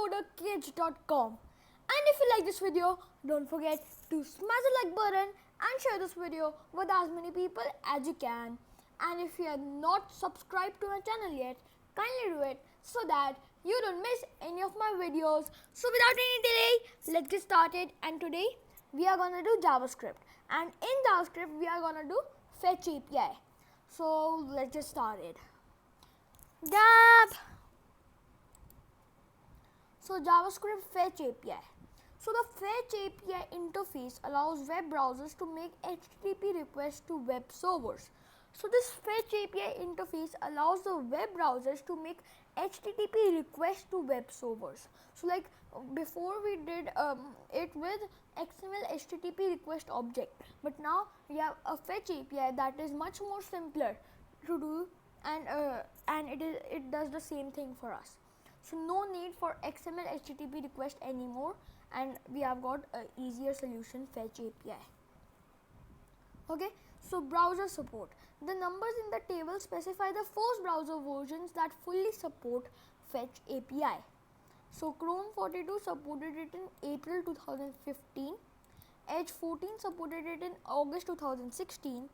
coderkids.com. And if you like this video, don't forget to smash the like button and share this video with as many people as you can. And if you are not subscribed to my channel yet, kindly do it so that you don't miss any of my videos. So without any delay, let's get started. And today we are gonna do JavaScript. And in JavaScript we are gonna do Fetch API. So let's get started. So JavaScript Fetch API. So the Fetch API interface allows web browsers to make HTTP requests to web servers. So this Fetch API interface allows the web browsers to make HTTP requests to web servers. So like before we did it with XML HTTP request object, but now we have a Fetch API that is much more simpler to do, and it does the same thing for us. So no need for XML HTTP request anymore, and we have got a easier solution, Fetch API. Okay, so browser support. The numbers in the table specify the first browser versions that fully support Fetch API. So Chrome 42 supported it in April 2015, Edge 14 supported it in August 2016,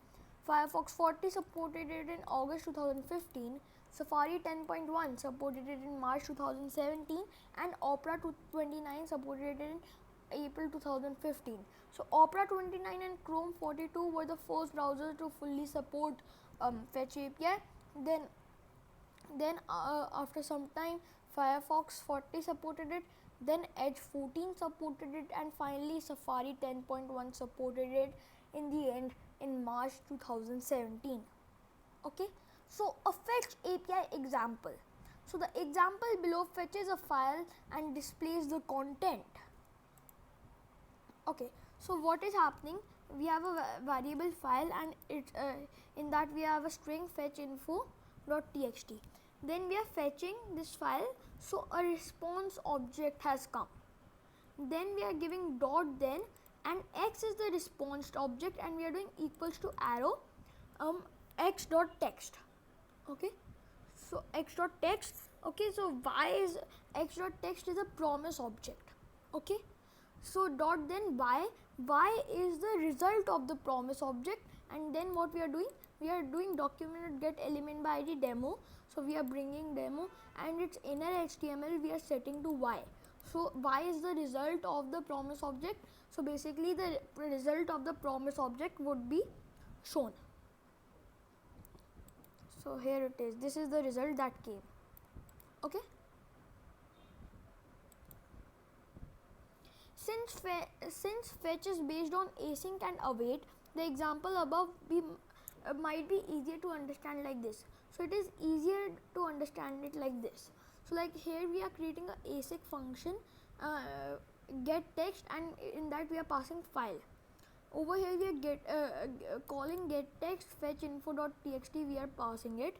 Firefox 40 supported it in August 2015, Safari 10.1 supported it in March 2017, and Opera 29 supported it in April 2015. So Opera 29 and Chrome 42 were the first browsers to fully support Fetch API. Then after some time, Firefox 40 supported it, then Edge 14 supported it, and finally Safari 10.1 supported it in the end in March 2017. Okay, so a Fetch API example. So the example below fetches a file and displays the content. Okay, so what is happening? We have a variable file, and in that we have a string fetch info.txt. Then we are fetching this file, so a response object has come. Then we are giving dot then, and x is the response object, and we are doing equals to arrow x.text. Okay, so x.text. Okay, so x.text is a promise object. Okay, so dot then y is the result of the promise object, and then what we are doing document get element by id demo. So we are bringing demo, and its inner HTML we are setting to y. So y is the result of the promise object. So basically the result of the promise object would be shown. So here it is. This is the result that came. Okay. Since fetch is based on async and await, the example above might be easier to understand like this. So it is easier to understand it like this. So like here we are creating a async function, get text, and in that we are passing file. Over here we are calling get text fetch info.txt, we are passing it.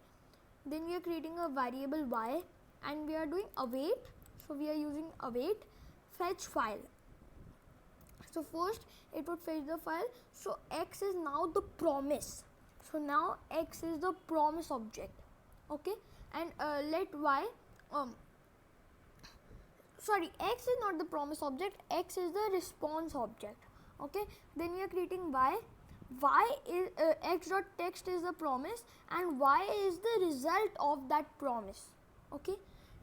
Then we are creating a variable y, and we are doing await. So we are using await fetch file. So first it would fetch the file. So x is now the promise. So now x is the promise object. Okay, and let y x is not the promise object, x is the response object. Okay, then we are creating y is x.text is the promise, and y is the result of that promise. Okay,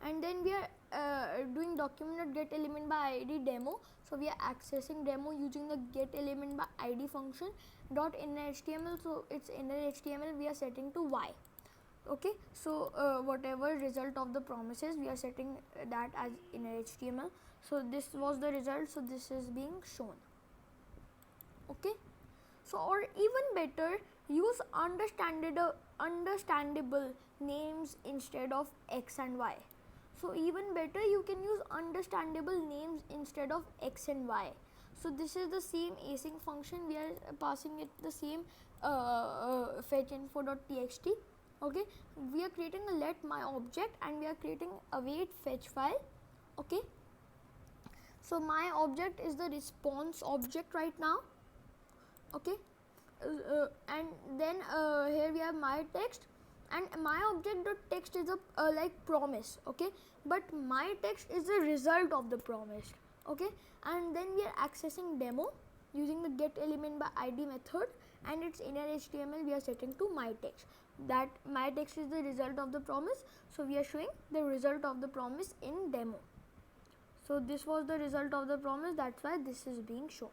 and then we are doing document.get element by id demo. So we are accessing demo using the get element by id function dot inner HTML. So its inner HTML we are setting to y. Okay, so whatever result of the promises, we are setting that as inner HTML. So this was the result, so this is being shown. Okay, so or even better, use understandable names instead of x and y. So even better, you can use understandable names instead of x and y. So this is the same async function, we are passing it the same fetch info.txt. Okay, we are creating a let my object, and we are creating await fetch file. Okay, so my object is the response object right now. Okay, and then here we have my text. and my object dot text is a like promise, okay, but my text is the result of the promise, okay. And then we are accessing demo using the get element by id method, and its inner html we are setting to my text, that my text is the result of the promise, so we are showing the result of the promise in demo. So this was the result of the promise, that's why this is being shown.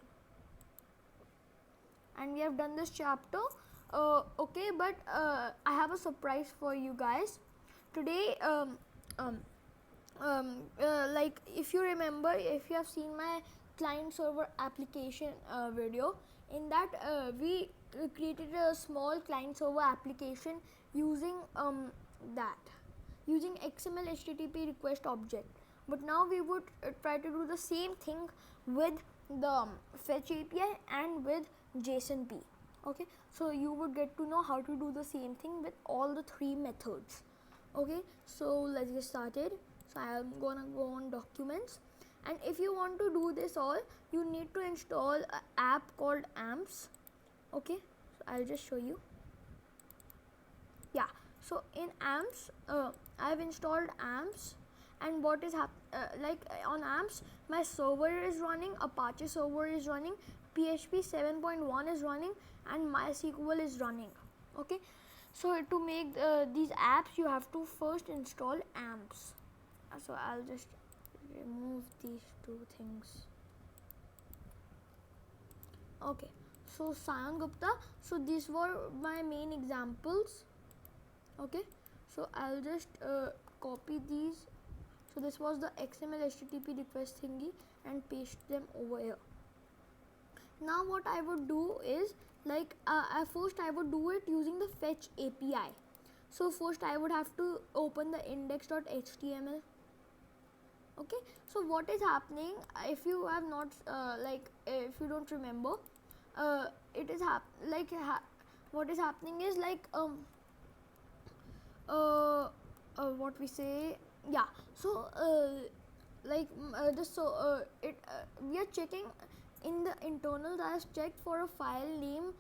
And we have done this chapter, okay, but I have a surprise for you guys today. Like if you remember, if you have seen my client server application video, in that we created a small client server application using using XML HTTP request object. But now we would try to do the same thing with the fetch API and with JSONP. Okay, so you would get to know how to do the same thing with all the three methods. Okay, so let's get started. So I am gonna go on documents, and if you want to do this all, you need to install an app called amps. Okay, so I'll just show you. Yeah, so in amps I've installed amps, and what is like on amps my server is running, Apache server is running, PHP 7.1 is running, and MySQL is running. Okay, so to make these apps you have to first install amps. So I'll just remove these two things. Okay, so Saion Gupta, so these were my main examples. Okay, so I'll just copy these. So this was the XML HTTP request thingy, and paste them over here. Now what I would do is, like first I would do it using the fetch API. So first I would have to open the index.html. Okay, so what is happening, if you have not if you don't remember, it is what is happening is like what we say, yeah, so we are checking in the internal, that is checked for a file name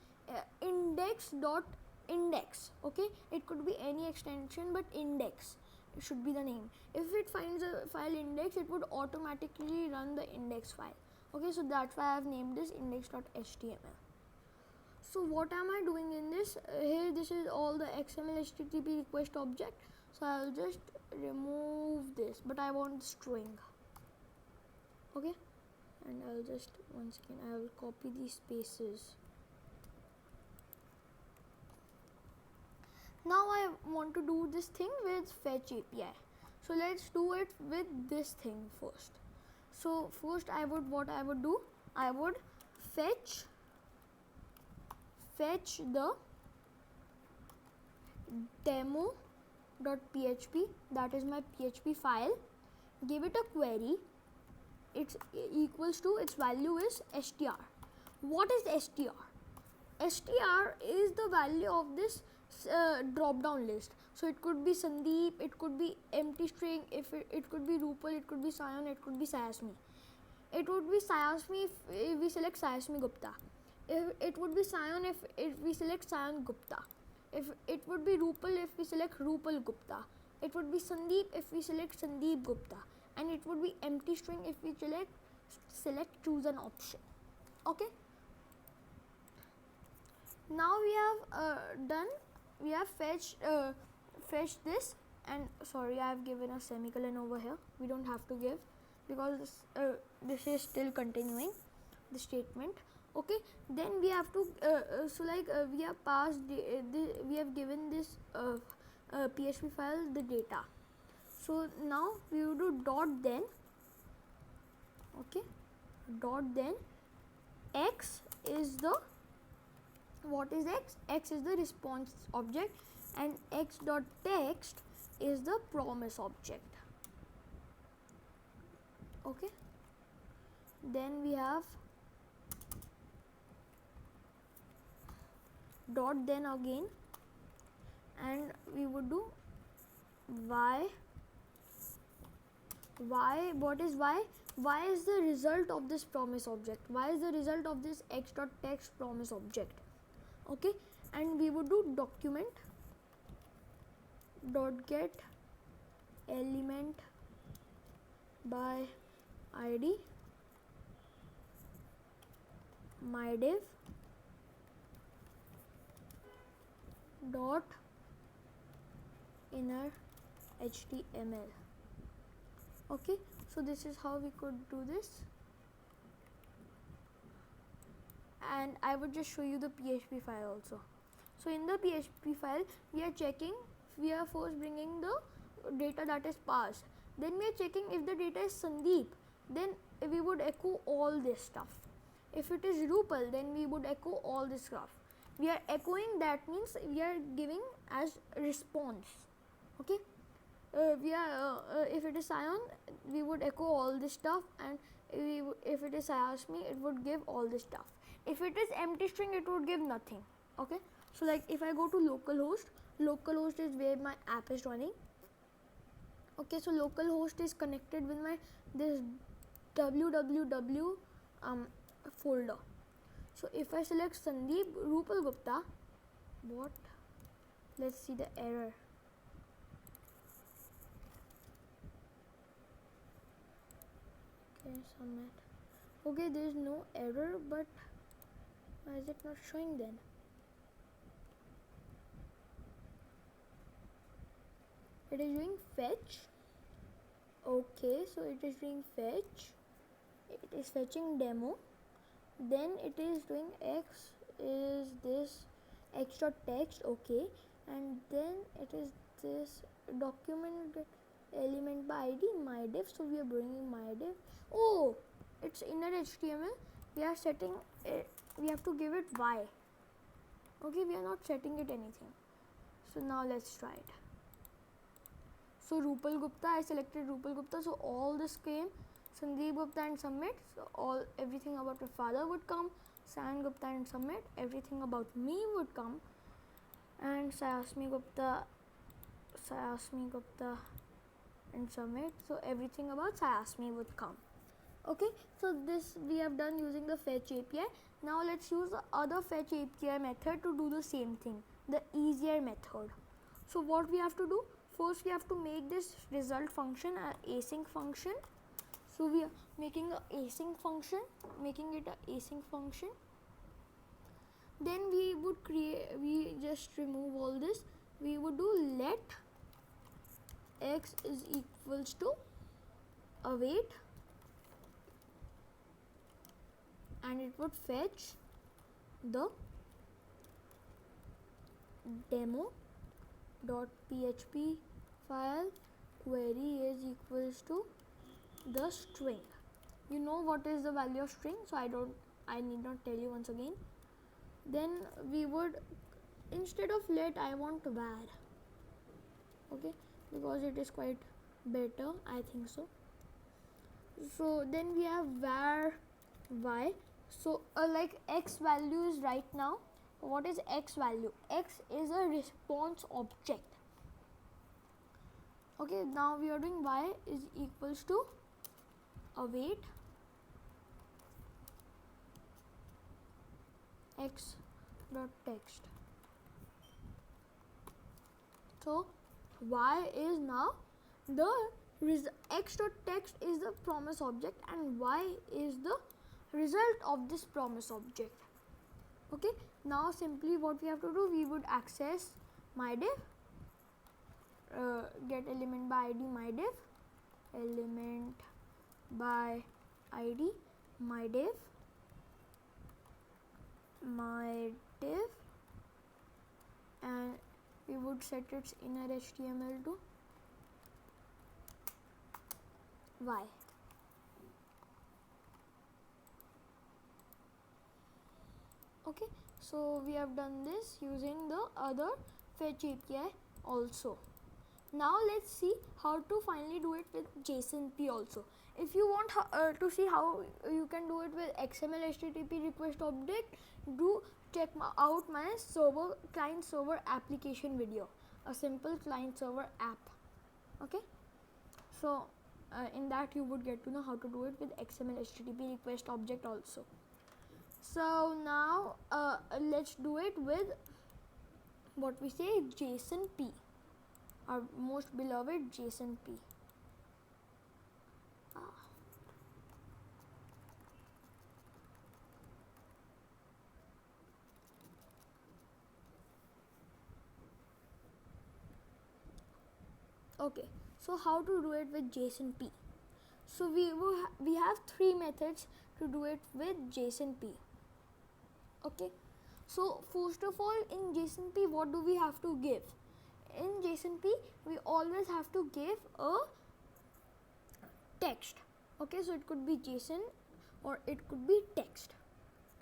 index.index. okay, it could be any extension, but index it should be the name. If it finds a file index, it would automatically run the index file. Okay, so that's why I have named this index.html. So what am I doing in this? Here this is all the XML HTTP request object. So I'll just remove this, but I want string. Okay, and I'll just once again I will copy these spaces. Now I want to do this thing with fetch API. So let's do it with this thing first. So first what I would do, I would fetch the demo.php, that is my PHP file, give it a query, it's equals to, its value is str. What is str? Str is the value of this drop down list. So it could be Sandeep, it could be empty string, if it could be Rupal, it could be Saion, it could be Sayasmi. It would be Sayasmi if we select Sayasmi Gupta. It would be Saion if we select Saion Gupta. If it would be Rupal if we select Rupal Gupta. It would be Sandeep if we select Sandeep Gupta, and it would be empty string if we select choose an option. Okay. Now we have we have fetched this, and sorry, I have given a semicolon over here. We don't have to give, because this is still continuing the statement. Okay, then we have to we have passed we have given this PHP file the data. So now we will do dot then. Okay, dot then x is the, what is x? X is the response object, and x dot text is the promise object. Okay, then we have dot then again, and we would do y. What is y? Y is the result of this promise object. Y is the result of this x dot text promise object. Okay, and we would do document dot get element by id my div dot inner html. Okay, so this is how we could do this, and I would just show you the PHP file also. So in the PHP file we are checking, we are first bringing the data that is parsed, then we are checking if the data is Sandeep, then we would echo all this stuff. If it is Rupal, then we would echo all this stuff. We are echoing, that means we are giving as response. Okay, if it is Saion, we would echo all this stuff, and if it is Sayasmi, it would give all this stuff. If it is empty string, it would give nothing. Okay, so like if I go to localhost is where my app is running. Okay, so localhost is connected with my this www folder. So if I select Sandeep Rupal Gupta, what? Let's see the error. Okay, submit. Okay, there is no error, but why is it not showing then? It is doing fetch. Okay, so it is doing fetch. It is fetching demo. Then it is doing x is this x.text. Okay, and then it is this document element by id my div. So we are bringing my div. Oh, it's inner html. We are setting it, we have to give it y. Okay, we are not setting it anything. So now let's try it. So Rupal Gupta, I selected Rupal Gupta, so all this came. Sandeep Gupta and submit, so everything about my father would come. Saion Gupta and submit, everything about me would come. And Sayasmi Gupta and submit, so everything about Sayasmi would come. Okay, so this we have done using the fetch API. Now let's use the other fetch API method to do the same thing, the easier method. So what we have to do? First we have to make this result function an async function. So we are making a async function, Then we would just remove all this. We would do let x is equals to await, and it would fetch the demo.php file, query is equals to the string. You know what is the value of string, so I need not tell you once again. Then we would, instead of let, I want var. Okay, because it is quite better, I think so. So then we have var y. So like x value is right now. What is x value? X is a response object. Okay, now we are doing y is equals to await x dot text. So y is now the x dot text is the promise object, and y is the result of this promise object. Okay, now simply what we have to do, we would access my div, get element by id my div, element by id my div, and we would set its inner html to y. Okay, so we have done this using the other fetch API also. Now let's see how to finally do it with JSONP also. If you want to see how you can do it with XML HTTP request object, do check out my client server application video, a simple client server app. Okay, so in that you would get to know how to do it with XML HTTP request object also. So now let's do it with what we say JSONP. our most beloved JSON P. Okay, so how to do it with JSON P? So we have three methods to do it with JSON P. Okay, so first of all, in JSON P, what do we have to give? In JSON P, we always have to give a text. Okay, so it could be JSON or it could be text.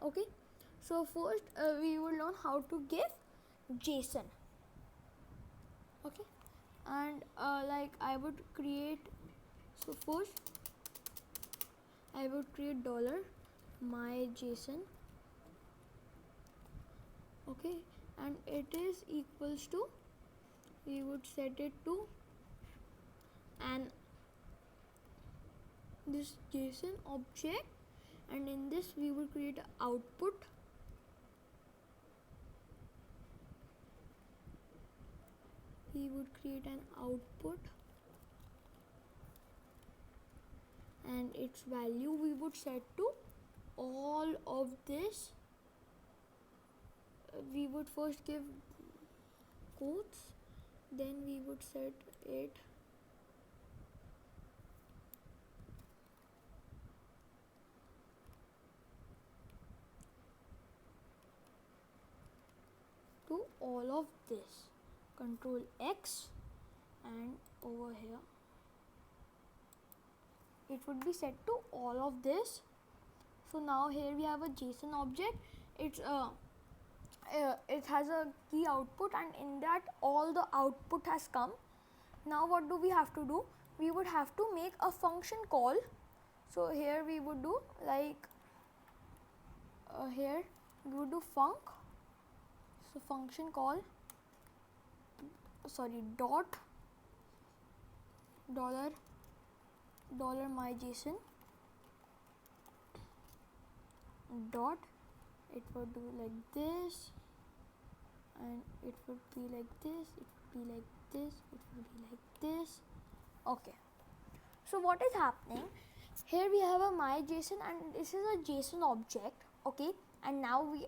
Okay, so first we will learn how to give JSON. Okay, and like I would create, so first I would create $my JSON. Okay, and it is equals to, we would set it to this JSON object, and in this we will create an output. We would create an output, and its value we would set to all of this. We would first give quotes, then we would set it to all of this. Control X, and over here it would be set to all of this. So now here we have a JSON object. It has a key output, and in that all the output has come. Now what do we have to do? We would have to make a function call. So here we would do like here we would do func. So function call, dot $my JSON dot, it would do like this, and it would be like this, it would be like this, it would be like this. Okay, so what is happening here? We have a my JSON, and this is a JSON object. Okay, and now we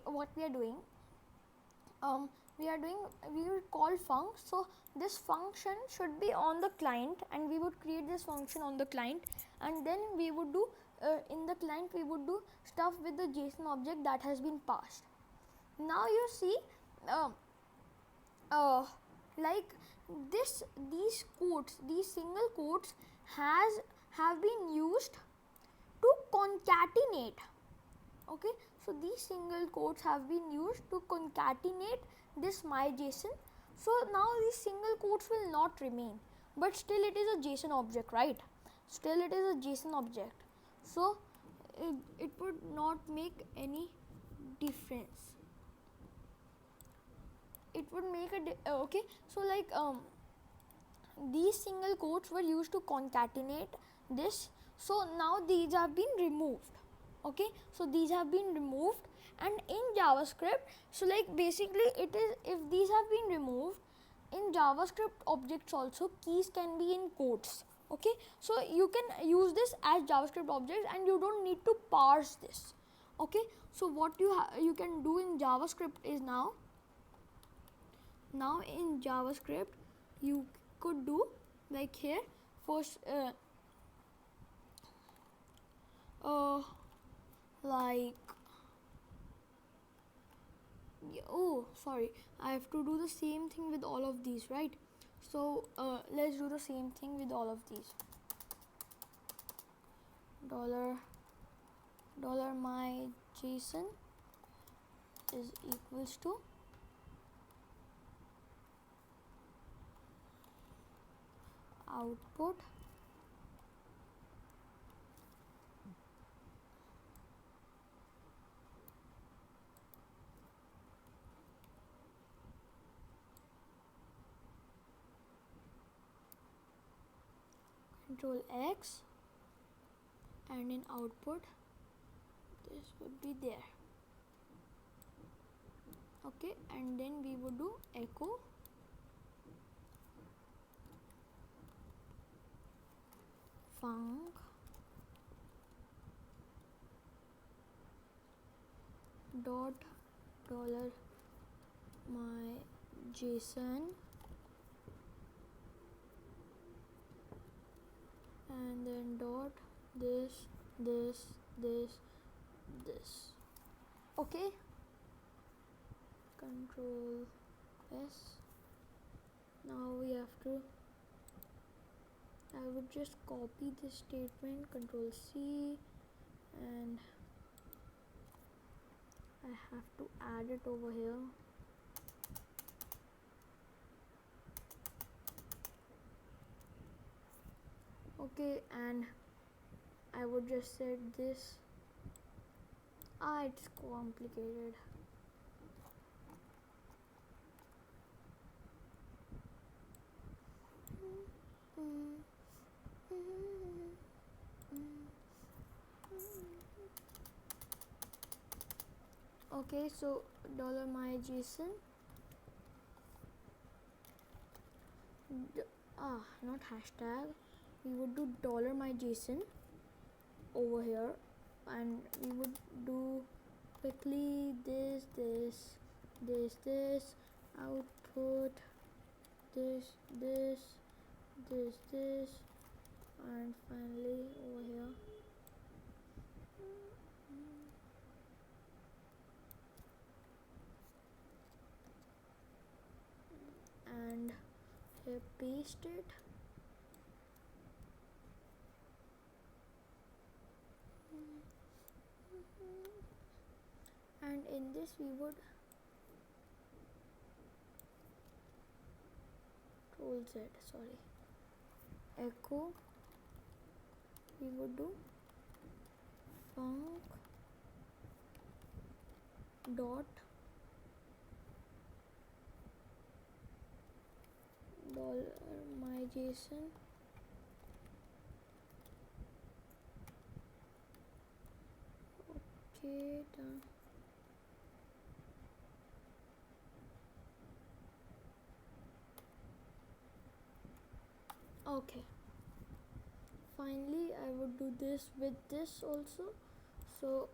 are doing, we will call func. So this function should be on the client, and we would create this function on the client, and then we would do in the client we would do stuff with the JSON object that has been passed. Now you see, like these quotes, these single quotes have been used to concatenate. Okay, so these single quotes have been used to concatenate this my JSON. So now these single quotes will not remain, but still it is a JSON object, right? Still it is a JSON object. So it would not make any difference. It would make a okay. So like these single quotes were used to concatenate this. So now these have been removed. Okay, so these have been removed, and in JavaScript, so like basically it is, if these have been removed in JavaScript objects also, keys can be in quotes. Okay, so you can use this as JavaScript objects, and you don't need to parse this. Okay, so what you can do in JavaScript is now in JavaScript you could do like here first like, oh sorry, I have to do the same thing with all of these, right? So let's do the same thing with all of these. $my JSON is equals to output Control X, and in output this would be there. Okay, and then we would do echo func dot dollar my JSON, and then dot this. Okay, control S. Now we have to, I would just copy this statement, control C, and I have to add it over here. Okay, and I would just set this. It's complicated. Okay, so dollar my JSON. Not hashtag. We would do dollar my JSON over here, and we would do quickly this output, this, and finally over here. And here paste it. And in this we would echo, we would do func dot dollar my JSON, okay, done. Okay, finally I would do this with this also. So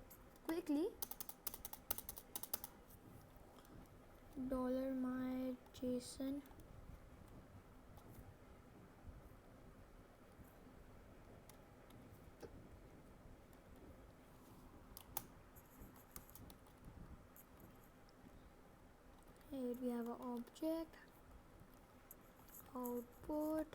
quickly, dollar my JSON here we have an object output,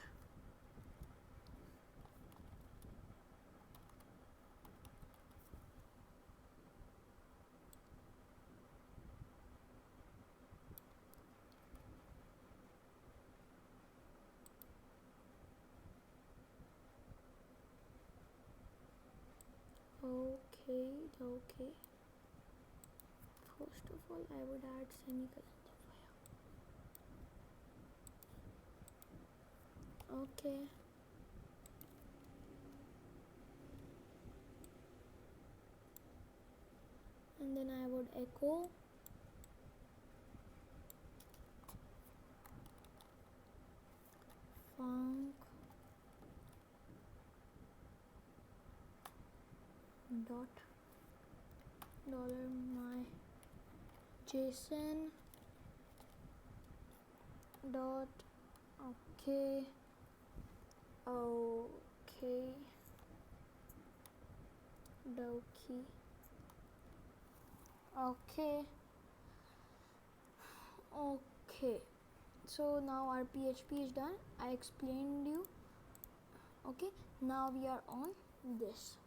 okay. First of all, I would add semicolon. Okay. And then I would echo func dot dollar my JSON dot okay dokie. Okay, so now our PHP is done. I explained you. Okay, now we are on this.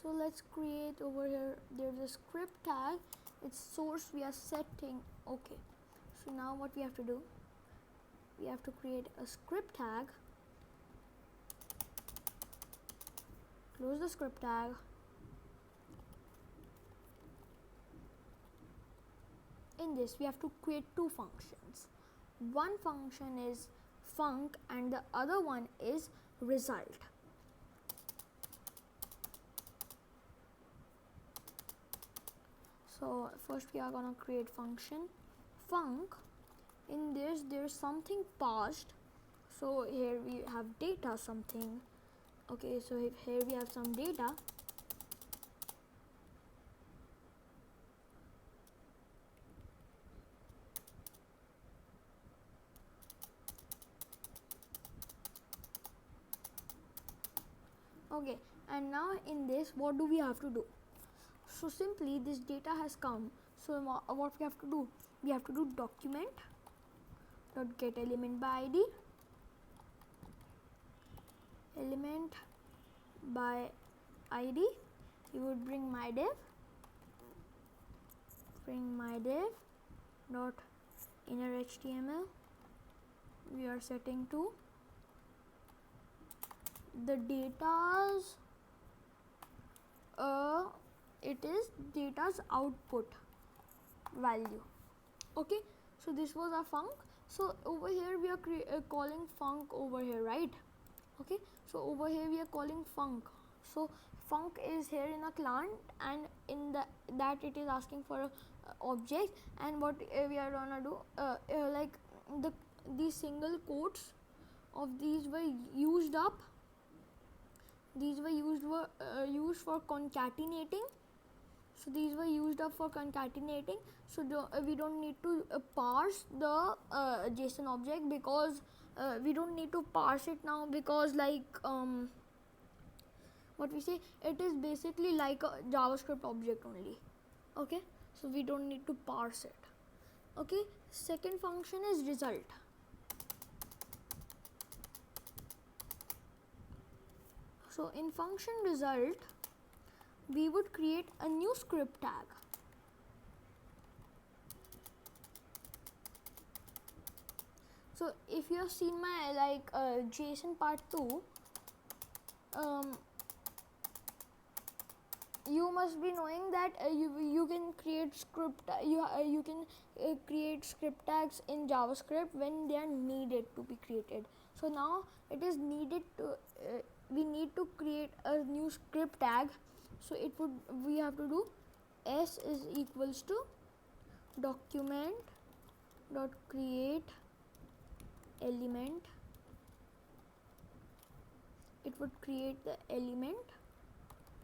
So let's create over here, there's a script tag, its source we are setting. Okay, so now what we have to do, we have to create a script tag, close the script tag, in this we have to create two functions. One function is func and the other one is result. So first we are gonna create function func. In this there's something passed, So here we have data something. Okay, so here we have some data. Okay, and now in this, what do we have to do? So simply this data has come. So what we have to do? We have to do document dot get element by id, element by id. We would bring my div dot inner html. We are setting to the data's it is data's output value. Okay, so this was our func. So over here we are calling func over here, right? Okay, so over here we are calling func. So func is here in a client, and in that it is asking for a object, and what we are gonna do, like these single quotes of these were used up. These were used for concatenating. So these were used up for concatenating. So we don't need to parse the JSON object, because we don't need to parse it now, because like what we say, it is basically like a JavaScript object only. Okay, so we don't need to parse it. Okay, second function is result. So in function result, we would create a new script tag. So if you have seen my JSON part 2, you must be knowing that you can create you can create script tags in JavaScript when they are needed to be created. So now it is needed to we need to create a new script tag. So we have to do s is equals to document dot create element. It would create the element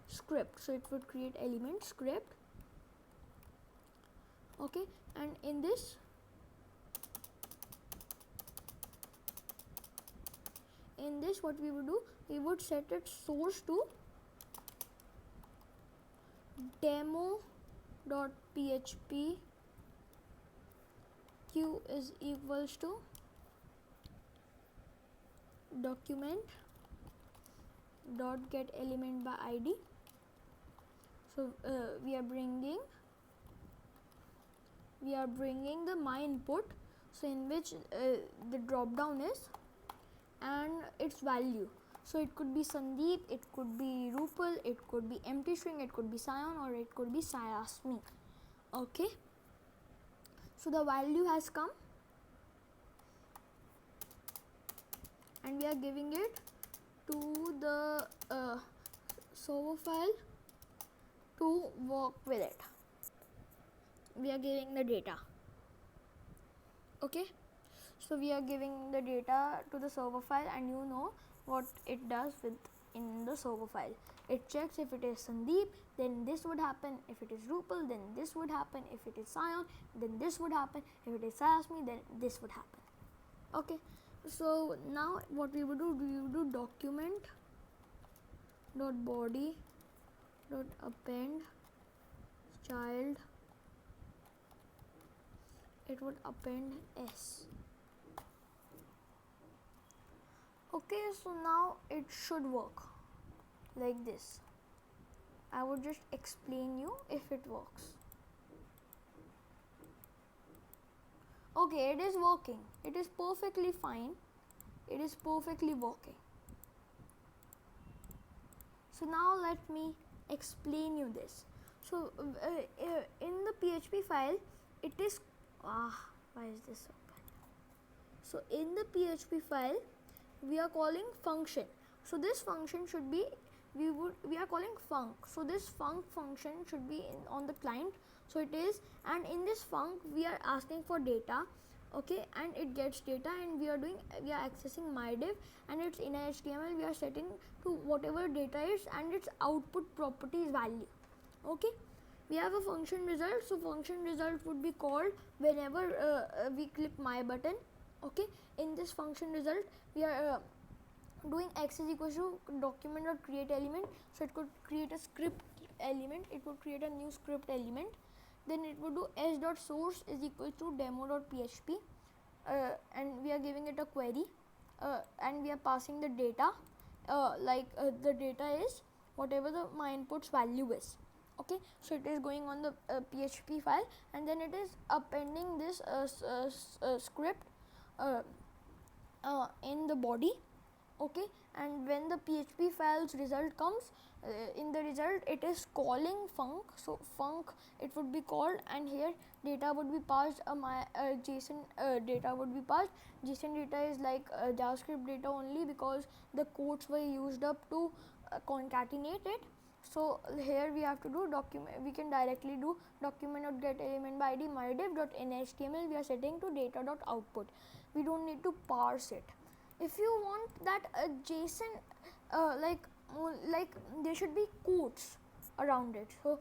script. So it would create element script. Okay, and in this what we would do, we would set its source to demo.php q is equals to document dot get element by id. So we are bringing the my input, so in which the drop down is and its value. So it could be Sandeep, it could be Rupal, it could be empty string, it could be Saion, or it could be Sayasmi. Okay, so the value has come, and we are giving it to the server file to work with it. We are giving the data. Okay, so we are giving the data to the server file, and you know what it does in the server file. It checks if it is Sandeep, then this would happen. If it is Rupal, then this would happen. If it is Saion, then this would happen. If it is Sayasmi, then this would happen. Okay, so now what we would do, document dot body dot append child. It would append s. Okay, so now it should work like this. I would just explain you if it works. Okay, it is working. It is perfectly fine. It is perfectly working. So now let me explain you this. So in the PHP file, it is why is this open? So in the PHP file, we are calling function. So this function should be we are calling func. So this func function should be on the client. So it is, and in this func we are asking for data. okay, and it gets data, and we are accessing mydiv, and it's in HTML we are setting to whatever data is and its output properties value. Okay, we have a function result, so function result would be called whenever we click my button. Okay, in this function result we are doing x is equals to document dot create element, so it could create a script element, it would create a new script element. Then it would do s dot source is equal to demo dot php, and we are giving it a query, and we are passing the data, the data is whatever the my inputs value is. Okay, so it is going on the php file, and then it is appending this script in the body. Okay, and when the php file's result comes, in the result it is calling func, so func it would be called, and here data would be passed, json data would be passed. JSON data is like JavaScript data only, because the quotes were used up to concatenate it. So here we have to do document, we can directly do document.getElementById mydiv.inhtml, we are setting to data.output. We don't need to parse it. If you want that JSON, like there should be quotes around it, so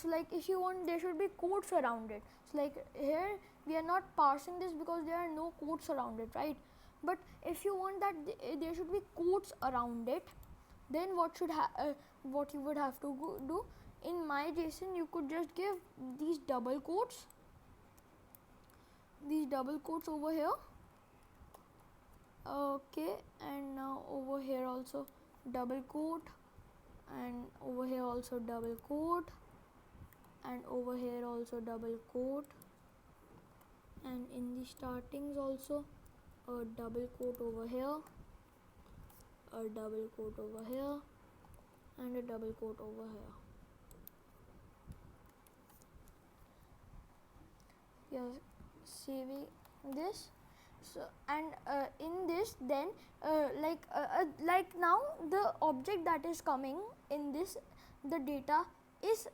like if you want there should be quotes around it, so like here we are not parsing this because there are no quotes around it, right? But if you want that there should be quotes around it, then what you would have to do in my JSON, you could just give these double quotes over here. Okay, and now over here also double quote, and over here also double quote, and over here also double quote, and in the startings also a double quote over here, a double quote over here, and a double quote over here. We are saving this. So, and in this, then like now the object that is coming in this, the data is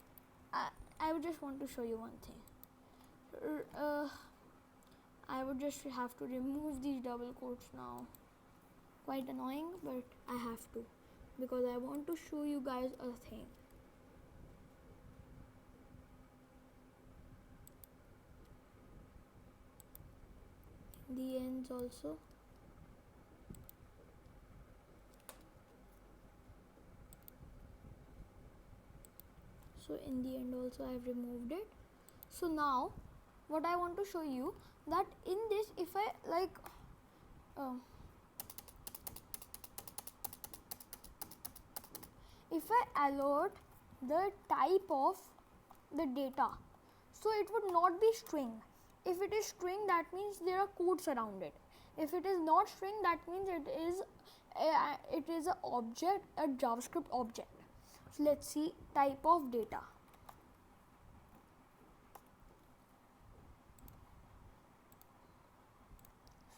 I would just want to show you one thing. I would just have to remove these double quotes now. Quite annoying, but I have to, because I want to show you guys a thing. The ends also. So in the end also I have removed it. So now what I want to show you, that in this if I like if I alert the type of the data, so it would not be string. If it is string, that means there are quotes around it. If it is not string, that means it is a object, a JavaScript object. So let's see type of data.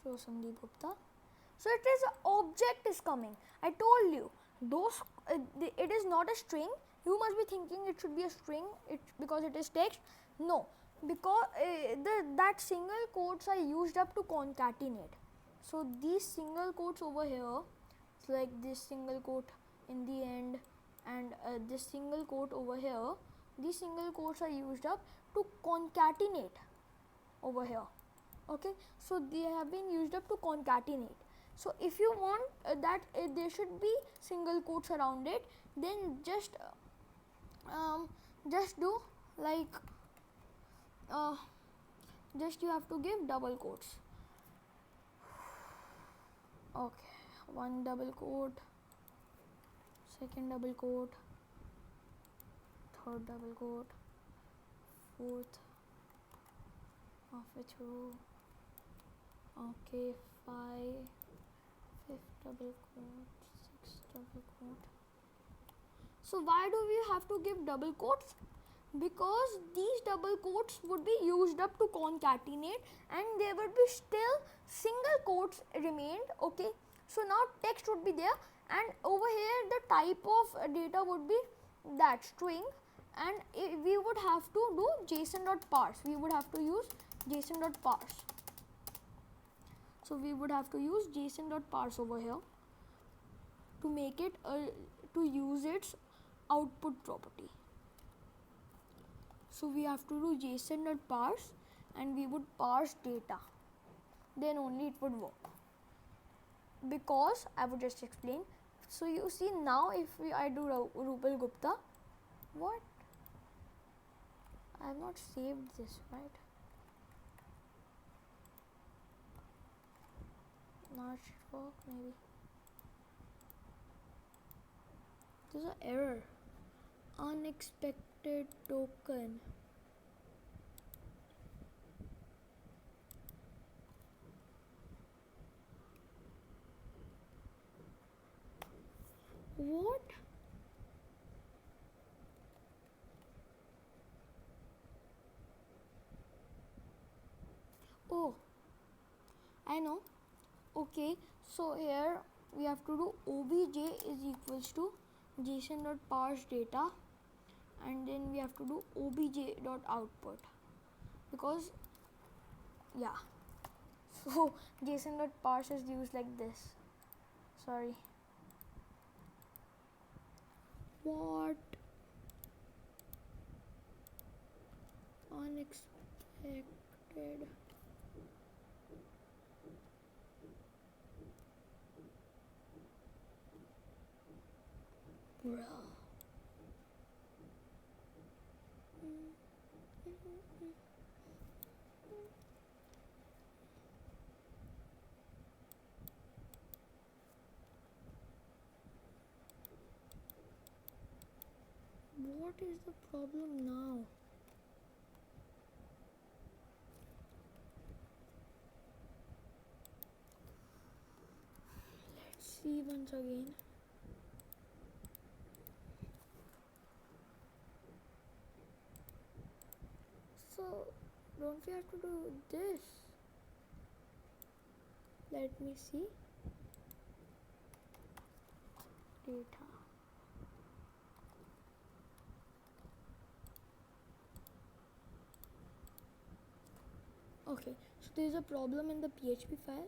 So Sandeep Gupta. So it is a object is coming. I told you those it is not a string. You must be thinking it should be a string because it is text. No, because that single quotes are used up to concatenate. So these single quotes over here, so like this single quote in the end, and this single quote over here, these single quotes are used up to concatenate over here. Okay, so they have been used up to concatenate. So if you want that there should be single quotes around it, then just do like just you have to give double quotes. Okay, one double quote, second double quote, third double quote, fourth, halfway through. Okay, 5, 5th double quote, 6th double quote. So why do we have to give double quotes? Because these double quotes would be used up to concatenate, and there would be still single quotes remained. Okay, so now text would be there, and over here the type of data would be that string, and we would have to do JSON.parse. We would have to use JSON.parse. So we would have to use json.parse over here to make it to use its output property. So we have to do json.parse and we would parse data, then only it would work. Because I would just explain. So you see now if I do Rupal Gupta, what? I have not saved this, right? Now it should work maybe. There's an error. Unexpected token. What? Oh, I know. Okay, so here we have to do obj is equals to json.parse data, and then we have to do obj.output, because yeah, so json.parse is used like this. Sorry. What? Unexpected. Bro. What is the problem now? Let's see once again. So don't we have to do this? Let me see. Data. Okay, so there is a problem in the PHP file.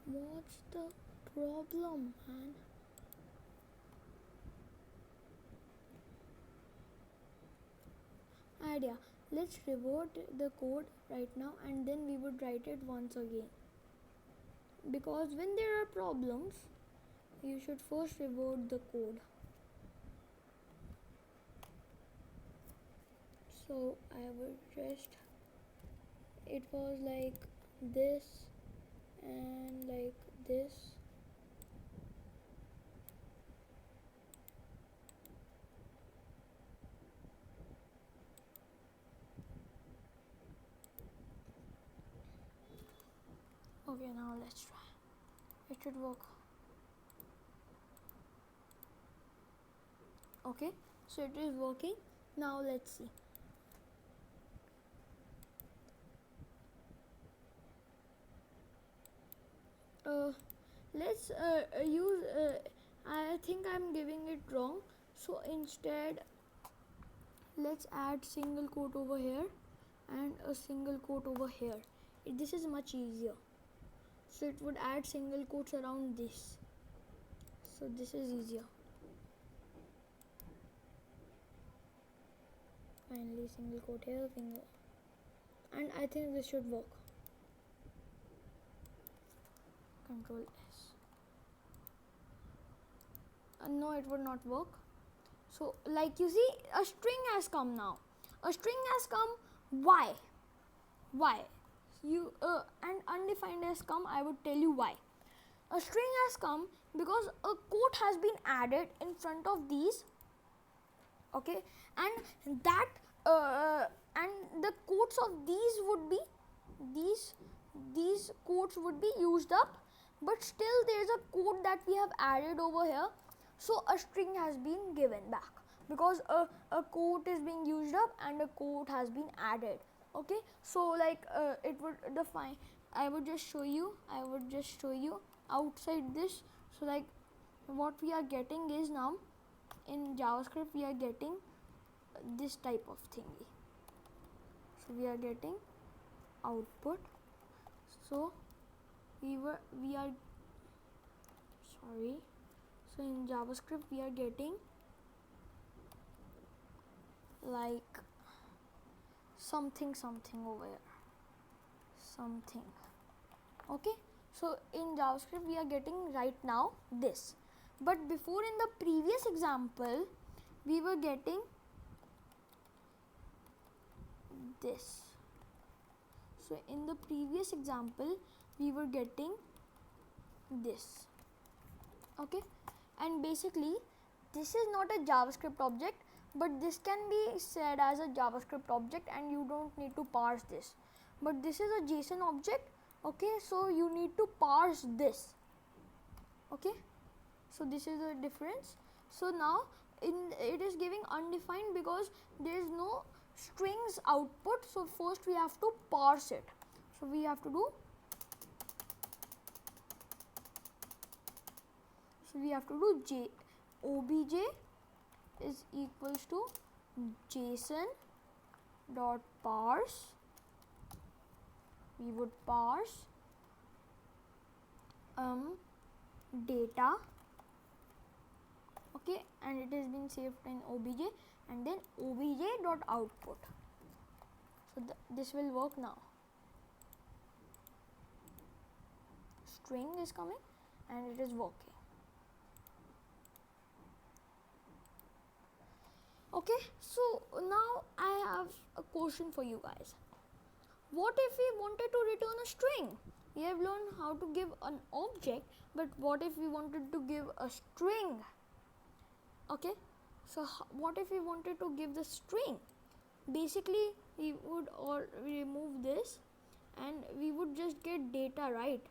What's the problem, man? Idea. Let's revert the code right now and then we would write it once again. Because when there are problems, you should first revert the code. So I would just, it was like this and like this. Okay, now let's try. It should work. Okay, so it is working. Now let's see. Let's use, I think I'm giving it wrong. So instead, let's add single quote over here and a single quote over here. This is much easier. So it would add single quotes around this. So this is easier. Finally, single quote here, finger. And I think this should work. Control S. No, it would not work. So like you see, a string has come now. A string has come why you and undefined has come. I would tell you why. A string has come because a quote has been added in front of these, okay, and that and the quotes of these would be these quotes would be used up, but still there is a quote that we have added over here, so a string has been given back because a quote is being used up and a quote has been added. Okay, so like it would define. I would just show you outside this. So like what we are getting is, now in JavaScript we are getting this type of thingy. So we are getting output. So we are sorry. So in JavaScript we are getting like something over here, something. Okay, so in JavaScript we are getting right now this, but before in the previous example we were getting this. So in the previous example we were getting this. Okay, and basically this is not a JavaScript object, but this can be said as a JavaScript object and you don't need to parse this, but this is a JSON object. Okay, so you need to parse this. Okay, so this is the difference. So now it is giving undefined because there is no strings output, so first we have to parse it. So we have to do obj is equals to JSON dot parse. We would parse data, okay, and it is being saved in obj, and then obj dot output. So this will work now. String is coming and it is working. Okay, so now I have a question for you guys. What if we wanted to return a string? We have learned how to give an object, but what if we wanted to give a string? Okay, so what if we wanted to give the string? Basically we would remove this and we would just get data, right?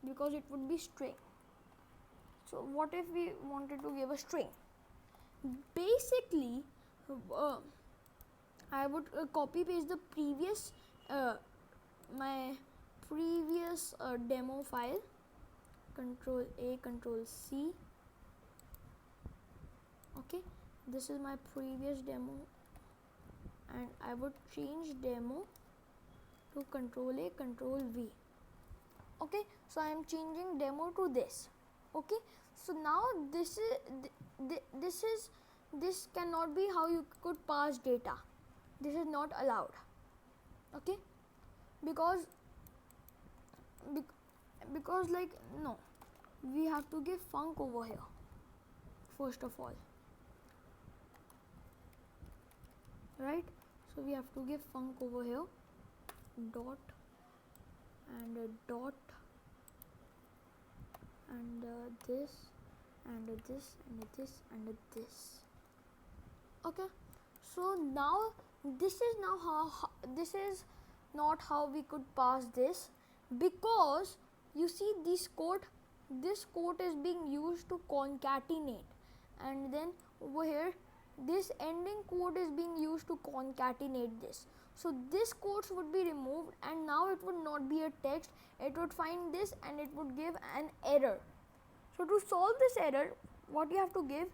Because it would be string. So what if we wanted to give a string? Basically I would copy paste the previous my previous demo file, Control A, Control C. Okay, this is my previous demo, and I would change demo to Control A, Control V. Okay, so I am changing demo to this. Okay, so now this cannot be how you could pass data. This is not allowed. Okay, because like no, we have to give func over here first of all, right? So we have to give func over here, dot and dot and this and this and this and this. Okay, so now this is not how we could pass this, because you see this code is being used to concatenate, and then over here this ending code is being used to concatenate this. So this quotes would be removed and now it would not be a text, it would find this and it would give an error. So to solve this error, what you have to give,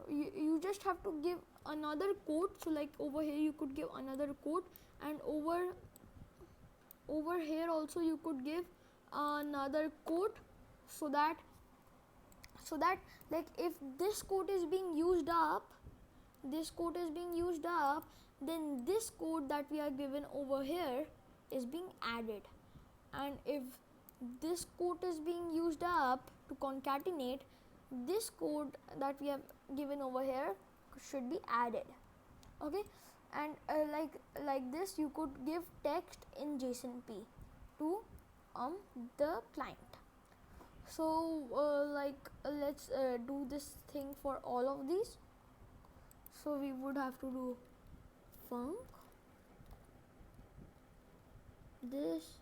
you just have to give another quote. So like over here you could give another quote, and over here also you could give another quote, so that like if this quote is being used up, then this code that we are given over here is being added, and if this code is being used up to concatenate, this code that we have given over here should be added. Okay, and like this you could give text in JSONP to the client. So let's do this thing for all of these. So we would have to do func this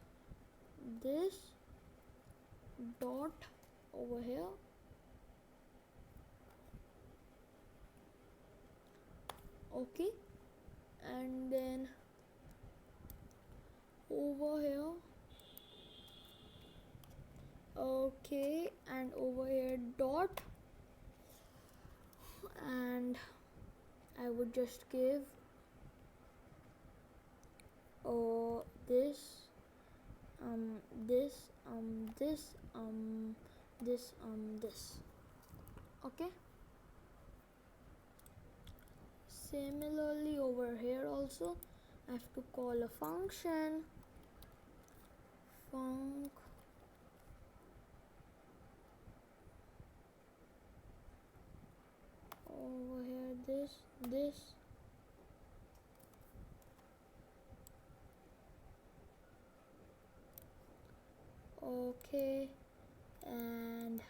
dot over here, okay, and then over here, okay, and over here dot, and I would just give this, okay. Similarly over here also I have to call a function func over here this okay, and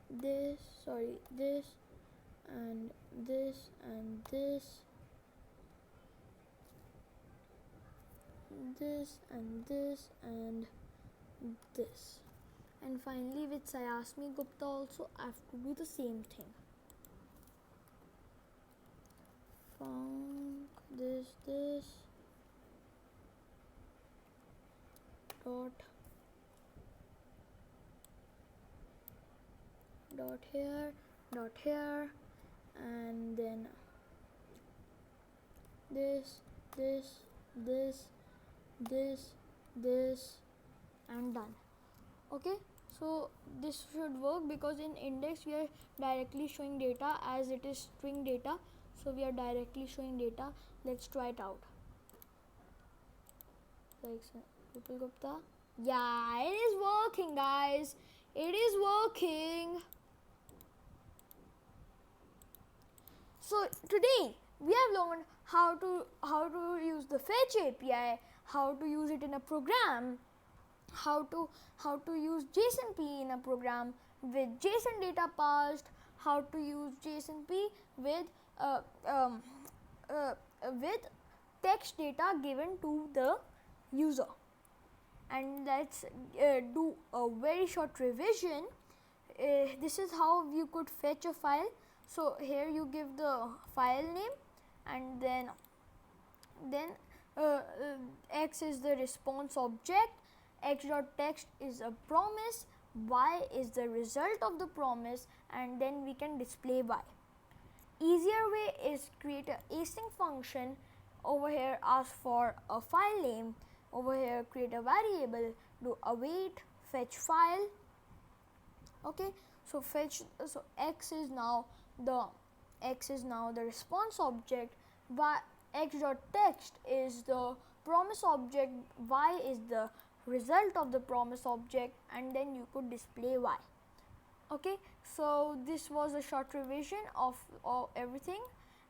this and this and this and this and this, and finally with Sayasmi Gupta also I have to do the same thing. Func this dot here, and then this and done. Okay, so this should work because in index we are directly showing data as it is string data, so we are directly showing data. Let's try it out. Like Gupta, yeah, it is working, guys, it is working. So today we have learned how to use the Fetch API, how to use it in a program, how to use JSONP in a program with JSON data parsed, how to use JSONP with text data given to the user. And let's do a very short revision. This is how you could fetch a file. So here you give the file name, and then X is the response object, x.text is a promise, Y is the result of the promise, and then we can display Y. Easier way is create a async function. Over here ask for a file name, over here create a variable, do await fetch file. Okay, so X is now the response object, x.text is the promise object, Y is the result of the promise object, and then you could display Y. Okay, so this was a short revision of everything,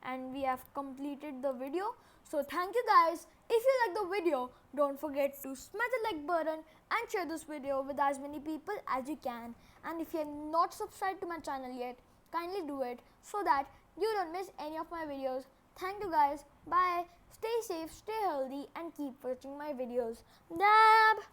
and we have completed the video. So thank you guys. If you like the video, don't forget to smash the like button and share this video with as many people as you can. And if you have not subscribed to my channel yet, kindly do it so that you don't miss any of my videos. Thank you guys. Bye. Stay safe, stay healthy, and keep watching my videos. Dab!